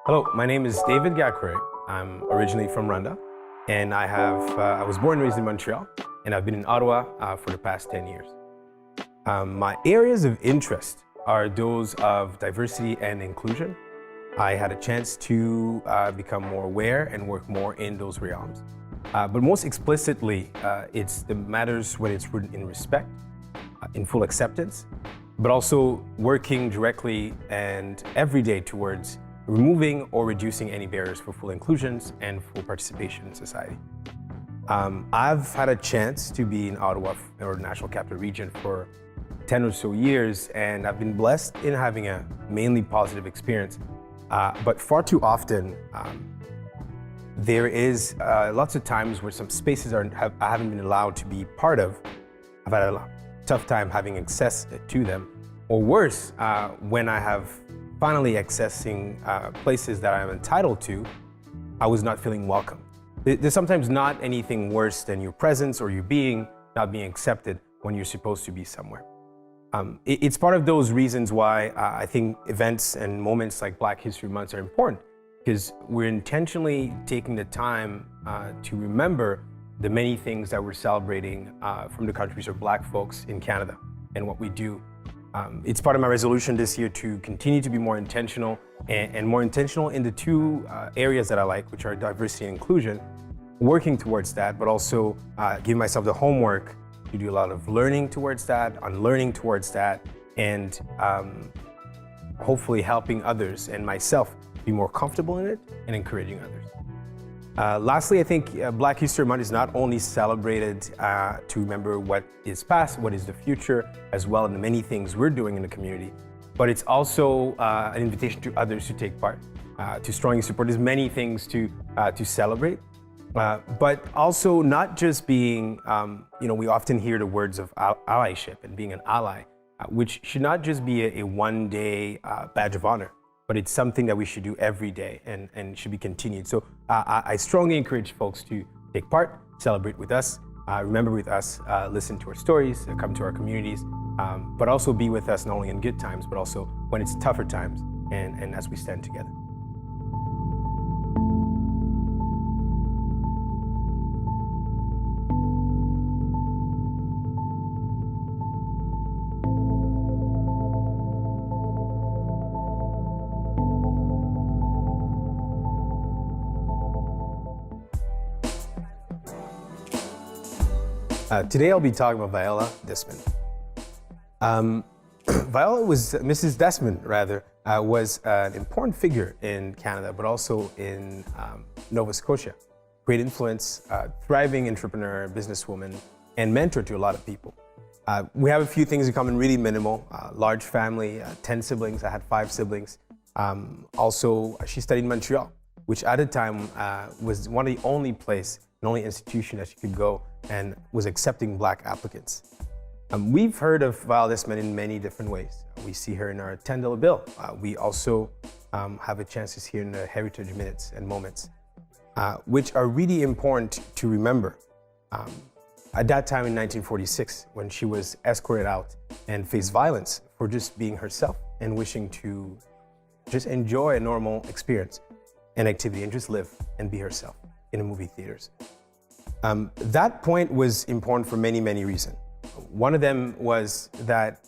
Hello, my name is David Gakure. I'm originally from Rwanda, and I was born and raised in Montreal, and I've been in Ottawa for the past 10 years. My areas of interest are those of diversity and inclusion. I had a chance to become more aware and work more in those realms. But most explicitly, it's the matters when it's rooted in respect, in full acceptance, but also working directly and every day towards removing or reducing any barriers for full inclusions and full participation in society. I've had a chance to be in Ottawa, or the National Capital Region, for 10 or so years, and I've been blessed in having a mainly positive experience. But far too often, there is lots of times where some spaces I haven't been allowed to be part of. I've had a tough time having access to them, or worse, when I have finally accessing places that I'm entitled to, I was not feeling welcome. There's sometimes not anything worse than your presence or your being not being accepted when you're supposed to be somewhere. It's part of those reasons why I think events and moments like Black History Month are important, because we're intentionally taking the time to remember the many things that we're celebrating from the countries of Black folks in Canada and what we do. It's part of my resolution this year to continue to be more intentional and more intentional in the two areas that I like, which are diversity and inclusion, working towards that, but also giving myself the homework to do a lot of learning towards that, unlearning towards that, and hopefully helping others and myself be more comfortable in it and encouraging others. Lastly, I think Black History Month is not only celebrated to remember what is past, what is the future, as well as the many things we're doing in the community, but it's also an invitation to others to take part, to strongly support. There's many things to celebrate, but also not just being, we often hear the words of allyship and being an ally, which should not just be a one-day badge of honor, but it's something that we should do every day and should be continued. So I strongly encourage folks to take part, celebrate with us, remember with us, listen to our stories, come to our communities, but also be with us not only in good times, but also when it's tougher times and as we stand together. Today I'll be talking about Viola Desmond. Mrs. Desmond was an important figure in Canada, but also in Nova Scotia. Great influence, thriving entrepreneur, businesswoman, and mentor to a lot of people. We have a few things in common, really minimal. Large family, 10 siblings. I had 5 siblings. Also, she studied in Montreal, which at the time was one of the only institution that she could go and was accepting Black applicants. We've heard of Viola Desmond in many different ways. We see her in our $10 bill. We also have a chance to see her in the Heritage Minutes and Moments, which are really important to remember. At that time in 1946, when she was escorted out and faced violence for just being herself and wishing to just enjoy a normal experience and activity and just live and be herself in the movie theaters. That point was important for many, many reasons. One of them was that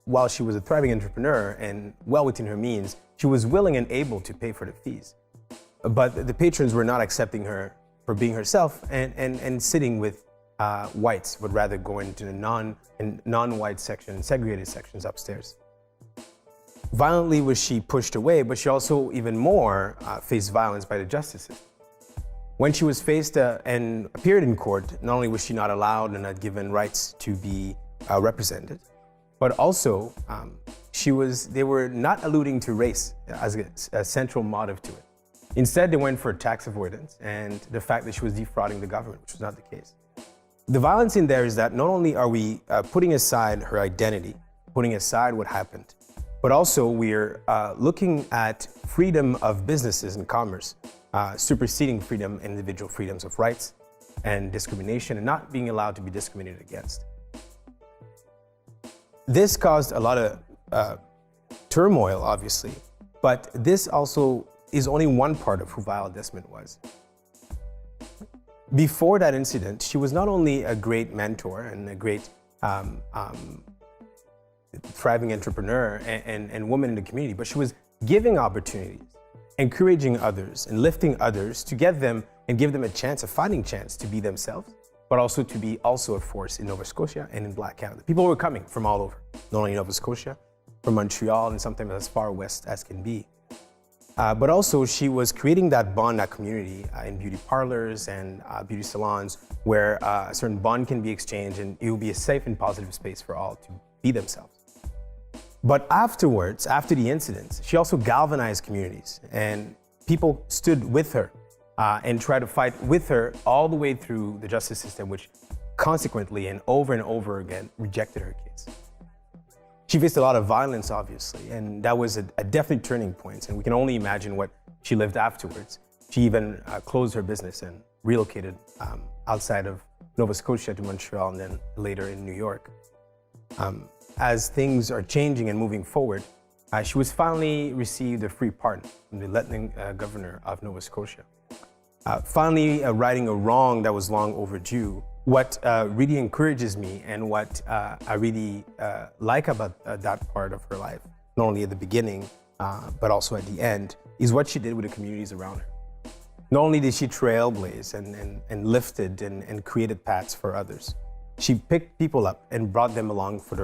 while she was a thriving entrepreneur and well within her means, she was willing and able to pay for the fees. But the patrons were not accepting her for being herself and sitting with whites, but rather going into the non-white section and segregated sections upstairs. Violently was she pushed away, but she also even more faced violence by the justice system. When she was faced and appeared in court, not only was she not allowed and not given rights to be represented, but also they were not alluding to race as a central motive to it. Instead, they went for tax avoidance and the fact that she was defrauding the government, which was not the case. The violence in there is that not only are we putting aside her identity, putting aside what happened, but also we're looking at freedom of businesses and commerce, superseding individual freedoms of rights and discrimination and not being allowed to be discriminated against. This caused a lot of turmoil, obviously, But this also is only one part of who Viola Desmond was. Before that incident, she was not only a great mentor and a great thriving entrepreneur and woman in the community, but she was giving opportunities, encouraging others and lifting others to get them and give them a chance, a fighting chance to be themselves, but also to be also a force in Nova Scotia and in Black Canada. People were coming from all over, not only Nova Scotia, from Montreal and sometimes as far west as can be. But also she was creating that bond, that community in beauty parlors and beauty salons where a certain bond can be exchanged and it will be a safe and positive space for all to be themselves. But afterwards, after the incidents, she also galvanized communities and people stood with her and tried to fight with her all the way through the justice system, which consequently and over again rejected her case. She faced a lot of violence, obviously, and that was a definite turning point. And we can only imagine what she lived afterwards. She even closed her business and relocated outside of Nova Scotia to Montreal and then later in New York. As things are changing and moving forward, she was finally received a free pardon from the Lieutenant Governor of Nova Scotia. Finally righting a wrong that was long overdue. What really encourages me and what I really like about that part of her life, not only at the beginning, but also at the end, is what she did with the communities around her. Not only did she trailblaze and lifted and created paths for others, she picked people up and brought them along for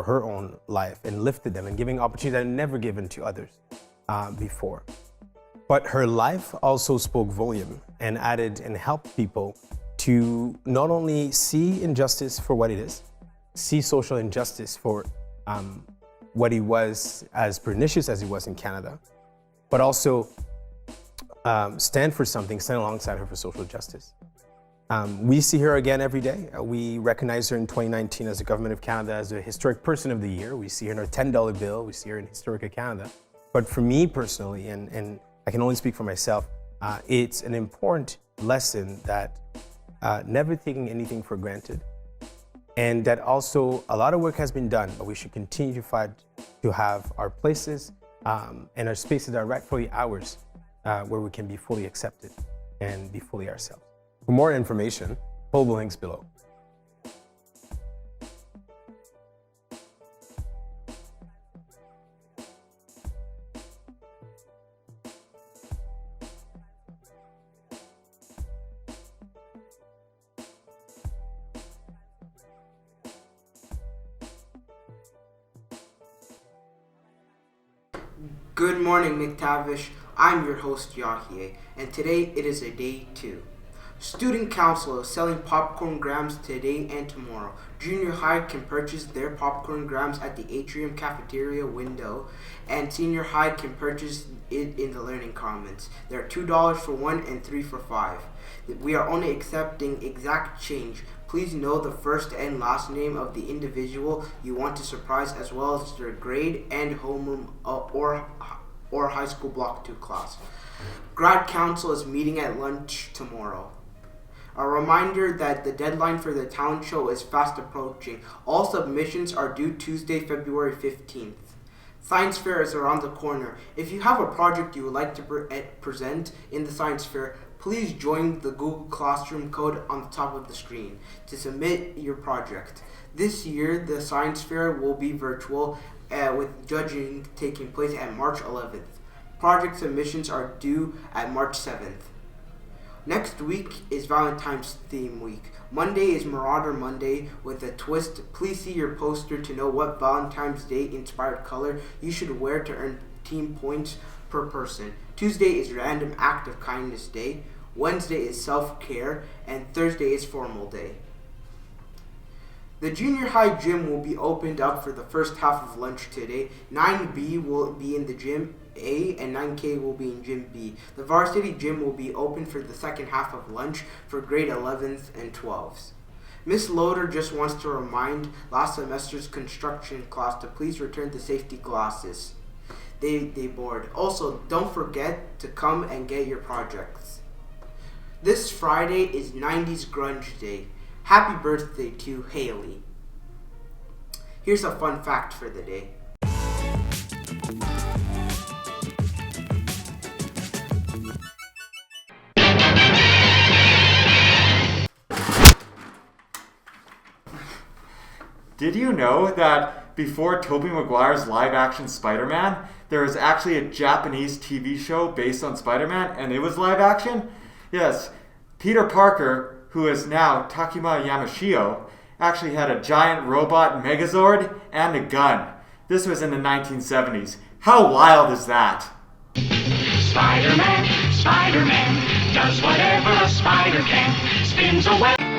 her own life and lifted them and giving opportunities that were never given to others before. But her life also spoke volume and added and helped people to not only see injustice for what it is, see social injustice for what it was, as pernicious as it was in Canada, but also stand for something, stand alongside her for social justice. We see her again every day. We recognize her in 2019 as the Government of Canada as a Historic Person of the Year. We see her in our $10 bill. We see her in Historica Canada. But for me personally, and I can only speak for myself, it's an important lesson that never taking anything for granted, and that also a lot of work has been done, but we should continue to fight to have our places and our spaces that are rightfully ours, where we can be fully accepted and be fully ourselves. For more information, follow the links below. Good morning, McTavish. I'm your host, Yahie, and today it is a day 2. Student Council is selling popcorn grams today and tomorrow. Junior high can purchase their popcorn grams at the atrium cafeteria window, and senior high can purchase it in the Learning Commons. They're $2 for 1 and 3 for 5. We are only accepting exact change. Please know the first and last name of the individual you want to surprise, as well as their grade and homeroom or high school block 2 class. Grad Council is meeting at lunch tomorrow. A reminder that the deadline for the town show is fast approaching. All submissions are due Tuesday, February 15th. Science fair is around the corner. If you have a project you would like to present in the science fair, please join the Google Classroom code on the top of the screen to submit your project. This year, the science fair will be virtual with judging taking place at March 11th. Project submissions are due at March 7th. Next week is Valentine's theme week. Monday is Marauder Monday with a twist. Please see your poster to know what Valentine's Day inspired color you should wear to earn team points per person. Tuesday is Random Act of Kindness Day. Wednesday is Self-Care, and Thursday is Formal Day. The junior high gym will be opened up for the first half of lunch today. 9B will be in the gym A and 9K will be in gym B. The varsity gym will be open for the second half of lunch for grade 11th and 12s. Miss Loader just wants to remind last semester's construction class to please return the safety glasses they bored. Also, don't forget to come and get your projects. This Friday is 90s Grunge Day. Happy birthday to Haley. Here's a fun fact for the day. Did you know that before Tobey Maguire's live-action Spider-Man, there was actually a Japanese TV show based on Spider-Man, and it was live-action? Yes, Peter Parker, who is now Takuma Yamashio, actually had a giant robot Megazord and a gun. This was in the 1970s. How wild is that? Spider-Man, Spider-Man, does whatever a spider can, spins a web.